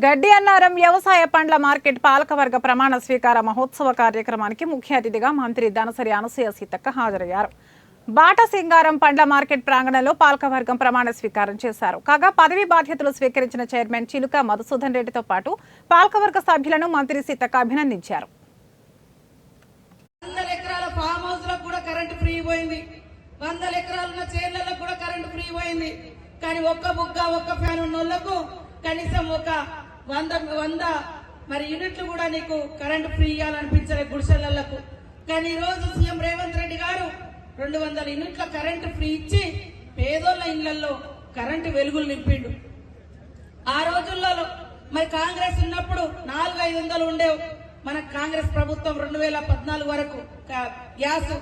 గడ్డి అన్నారం వ్యవసాయ పండ్ల మార్కెట్ పాలకవర్గ ప్రమాణ స్వీకార మహోత్సవ కార్యక్రమానికి ముఖ్య అతిథిగా మంత్రి దనసరి అనసూయ సీతక్క హాజరయ్యారు. బాటసింగారం పండ్ల మార్కెట్ ప్రాంగణంలో పాలకవర్గం ప్రమాణ స్వీకారం చేశారు. కాగా పదవి బాధ్యతలు స్వీకరించిన చైర్మన్ చిలుక మధుసూదన్ రెడ్డితో పాటు పాలకవర్గ సభ్యులను మంత్రి సీతక్క అభినందించారు. కనీసం ఒక 100 మరి యూనిట్లు కూడా నీకు కరెంట్ ఫ్రీ ఇవ్వాలనిపించలే గుడిసెలకు. కానీ ఈ రోజు సీఎం రేవంత్ రెడ్డి గారు 200 యూనిట్ల కరెంట్ ఫ్రీ ఇచ్చి పేదోళ్ళ ఇళ్లలో కరెంటు వెలుగులు నింపిండు. ఆ రోజుల్లో మరి కాంగ్రెస్ ఉన్నప్పుడు 400-500 ఉండేవు. మన కాంగ్రెస్ ప్రభుత్వం 2014 వరకు గ్యాస్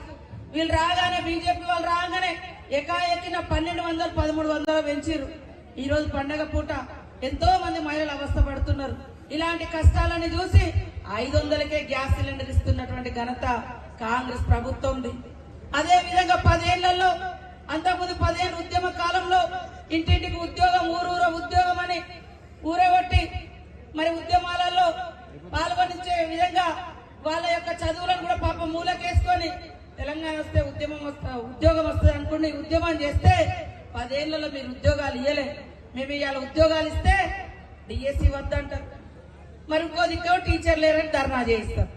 వీళ్ళు రాగానే బీజేపీ వాళ్ళు రాగానే ఎకాఎక్కిన 1200-1300 పెంచిరు. ఈ రోజు పండగ పూట ఎంతో మంది మహిళలు అవస్థ పడుతున్నారు. ఇలాంటి కష్టాలని చూసి 500కే గ్యాస్ సిలిండర్ ఇస్తున్నటువంటి ఘనత కాంగ్రెస్ ప్రభుత్వంది. అదే విధంగా 10 ఏళ్లలో అంతకుముందు 10 ఏళ్ళ ఉద్యమ కాలంలో ఇంటింటికి ఉద్యోగం ఊరూర ఉద్యోగం అని ఊరగొట్టి మరి ఉద్యమాలలో పాల్గొనించే విధంగా వాళ్ళ యొక్క చదువులను కూడా పాప మూలకేసుకొని తెలంగాణ వస్తే ఉద్యోగం వస్తుంది అనుకుని ఉద్యమం చేస్తే 10 ఏళ్లలో మీరు ఉద్యోగాలు ఇయ్యలే. మేము ఇవాళ ఉద్యోగాలు ఇస్తే డిఎస్సి వద్దంటారు. మరి ఇంకో దిక్కు టీచర్ లేరని ధర్నా చేయిస్తారు.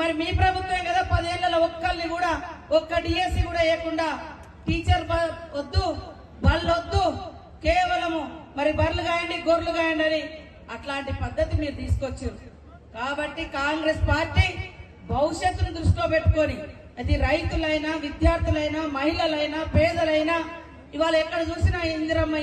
మరి మీ ప్రభుత్వం కదా 10 ఏళ్లలో ఒక్కరిని కూడా ఒక్క డిఎస్సి కూడా వేయకుండా టీచర్ వద్దు బళ్ళు వద్దు కేవలము మరి బర్రెలు కాయండి గొర్రెలు కాయండి అని అట్లాంటి పద్ధతి మీరు తీసుకొచ్చారు. కాబట్టి కాంగ్రెస్ పార్టీ భవిష్యత్తును దృష్టిలో పెట్టుకొని అది రైతులైనా విద్యార్థులైనా మహిళలైనా పేదలైనా ఇవాళ ఎక్కడ చూసినా ఇందిరమ్మ